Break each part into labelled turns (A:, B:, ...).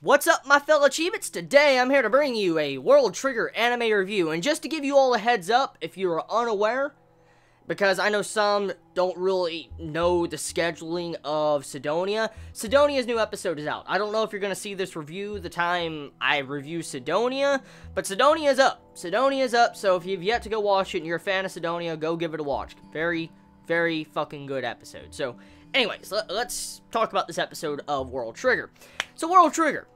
A: What's up, my fellow Chibits? Today I'm here to bring you a World Trigger anime review, and just to give you all a heads up, if you're unaware, because I know some don't really know the scheduling of Sidonia's new episode is out. I don't know if you're going to see this review the time I review Sidonia, but Sidonia is up. Sidonia is up, so if you've yet to go watch it and you're a fan of Sidonia, go give it a watch. Very, very fucking good episode. So, anyways, let's talk about this episode of World Trigger. So, World Trigger.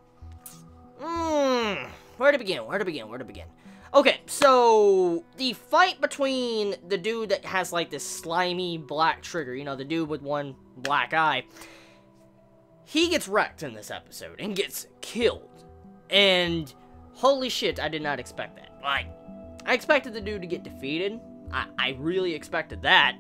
A: Where to begin? Okay, so, the fight between the dude that has, like, this slimy black trigger, you know, the dude with one black eye, he gets wrecked in this episode and gets killed. And, holy shit, I did not expect that. Like, I expected the dude to get defeated. I really expected that.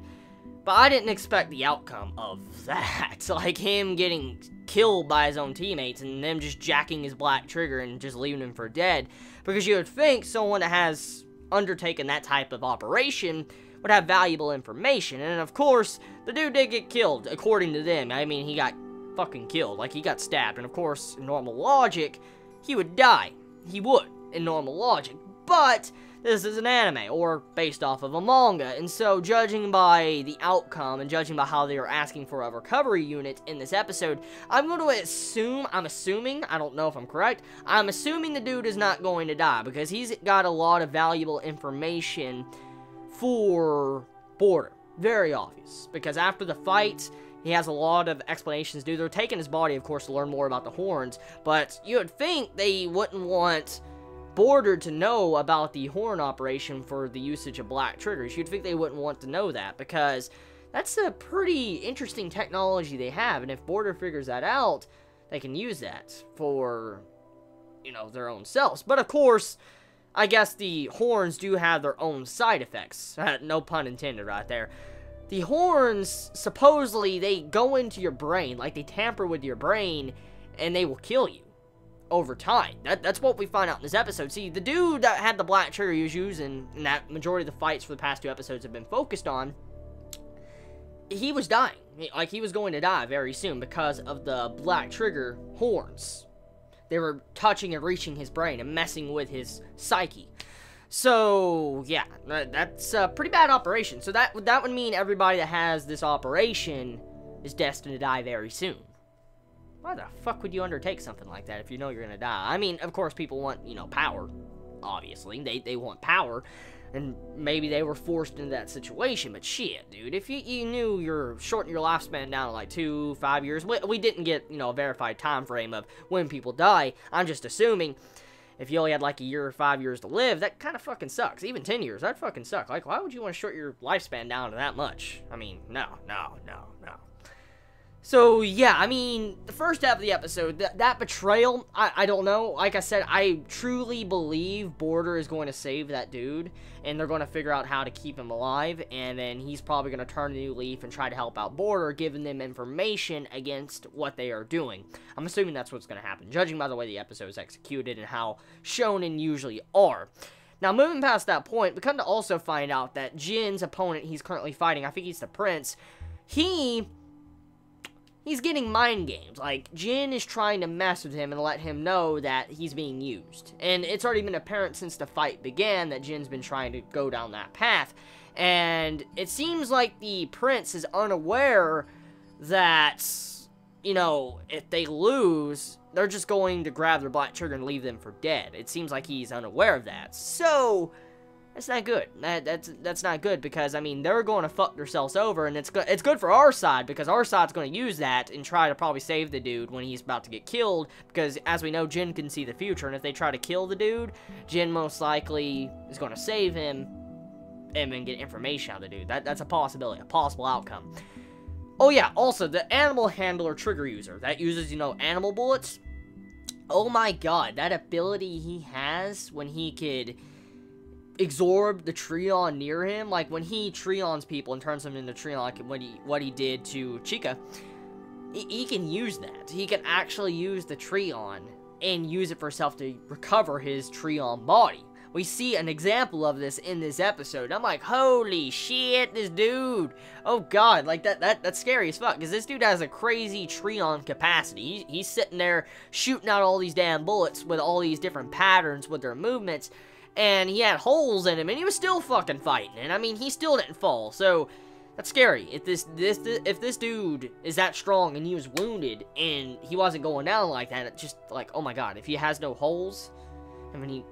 A: But I didn't expect the outcome of that. Like, him getting killed by his own teammates and them just jacking his black trigger and just leaving him for dead. Because you would think someone that has undertaken that type of operation would have valuable information. And of course, the dude did get killed, according to them. I mean, he got fucking killed. Like, he got stabbed. And of course, in normal logic, he would die. He would, in normal logic. But this is an anime, or based off of a manga, and so judging by the outcome, and judging by how they are asking for a recovery unit in this episode, I'm going to assume, I don't know if I'm correct, I'm assuming the dude is not going to die, because he's got a lot of valuable information for Border. Very obvious, because after the fight, he has a lot of explanations to do. They're taking his body, of course, to learn more about the horns, but you would think they wouldn't want Border to know about the horn operation for the usage of black triggers. You'd think they wouldn't want to know that, because that's a pretty interesting technology they have, and if Border figures that out, they can use that for, you know, their own selves. But of course, I guess the horns do have their own side effects. No pun intended right there. The horns, supposedly, they go into your brain, like they tamper with your brain, and they will kill you over time. That's what we find out in this episode. See, the dude that had the black trigger he was using, and that majority of the fights for the past two episodes have been focused on, he was dying. Like, he was going to die very soon because of the black trigger horns. They were touching and reaching his brain and messing with his psyche. So, yeah, that's a pretty bad operation. So that would mean everybody that has this operation is destined to die very soon. Why the fuck would you undertake something like that if you know you're gonna die? I mean, of course, people want, you know, power. Obviously, they want power. And maybe they were forced into that situation. But shit, dude, if you knew you're shortening your lifespan down to like 2-5 years. We didn't get, you know, a verified time frame of when people die. I'm just assuming if you only had like a year or 5 years to live, that kind of fucking sucks. Even 10 years, that'd fucking suck. Like, why would you want to short your lifespan down to that much? I mean, no. So, yeah, I mean, the first half of the episode, that betrayal, I don't know. Like I said, I truly believe Border is going to save that dude, and they're going to figure out how to keep him alive, and then he's probably going to turn a new leaf and try to help out Border, giving them information against what they are doing. I'm assuming that's what's going to happen, judging by the way the episode is executed and how shonen usually are. Now, moving past that point, we come to also find out that Jin's opponent he's currently fighting, I think he's the Prince, He's getting mind games. Like, Jin is trying to mess with him and let him know that he's being used. And it's already been apparent since the fight began that Jin's been trying to go down that path. And it seems like the Prince is unaware that, you know, if they lose, they're just going to grab their black trigger and leave them for dead. It seems like he's unaware of that. So, that's not good. That's not good, because, I mean, they're going to fuck themselves over, and it's good for our side, because our side's going to use that and try to probably save the dude when he's about to get killed, because, as we know, Jin can see the future, and if they try to kill the dude, Jin most likely is going to save him and then get information out of the dude. That's a possibility, a possible outcome. Oh, yeah, also, the animal handler trigger user, that uses, you know, animal bullets. Oh, my God, that ability he has when he could absorb the Treon near him, like when he Treons people and turns them into Treon, like what he did to Chica, he can use that. He can actually use the Treon and use it for himself to recover his Treon body, we see an example of this in this episode. I'm like, holy shit, this dude. Oh god, like that's scary as fuck, because this dude has a crazy Treon capacity. He's sitting there shooting out all these damn bullets with all these different patterns with their movements, and he had holes in him, and he was still fucking fighting. And I mean, he still didn't fall, so that's scary. If this dude is that strong and he was wounded and he wasn't going down like that, it's just like, oh my god, if he has no holes, I mean,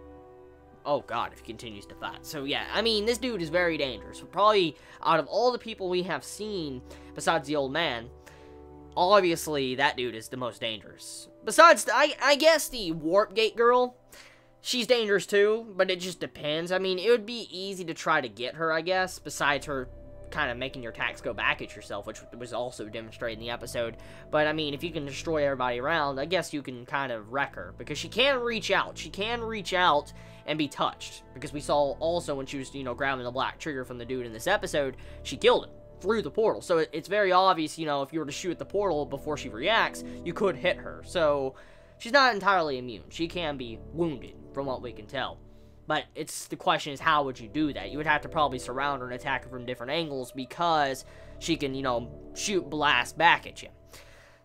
A: oh god, if he continues to fight. So yeah, I mean, this dude is very dangerous. Probably out of all the people we have seen, besides the old man, obviously that dude is the most dangerous. Besides, I guess the Warp Gate girl, she's dangerous too, but it just depends. I mean, it would be easy to try to get her, I guess, besides her kind of making your attacks go back at yourself, which was also demonstrated in the episode. But I mean, if you can destroy everybody around, I guess you can kind of wreck her, because she can reach out. She can reach out and be touched, because we saw also when she was, you know, grabbing the black trigger from the dude in this episode, she killed him through the portal. So it's very obvious, you know, if you were to shoot at the portal before she reacts, you could hit her. So she's not entirely immune. She can be wounded, from what we can tell. But the question is, how would you do that? You would have to probably surround her and attack her from different angles, because she can, you know, shoot blast back at you.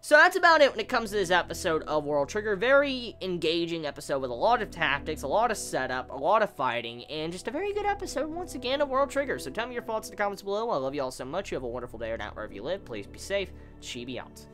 A: So that's about it when it comes to this episode of World Trigger. Very engaging episode with a lot of tactics, a lot of setup, a lot of fighting, and just a very good episode once again of World Trigger. So tell me your thoughts in the comments below. I love you all so much. You have a wonderful day or night wherever you live. Please be safe. Chibi out.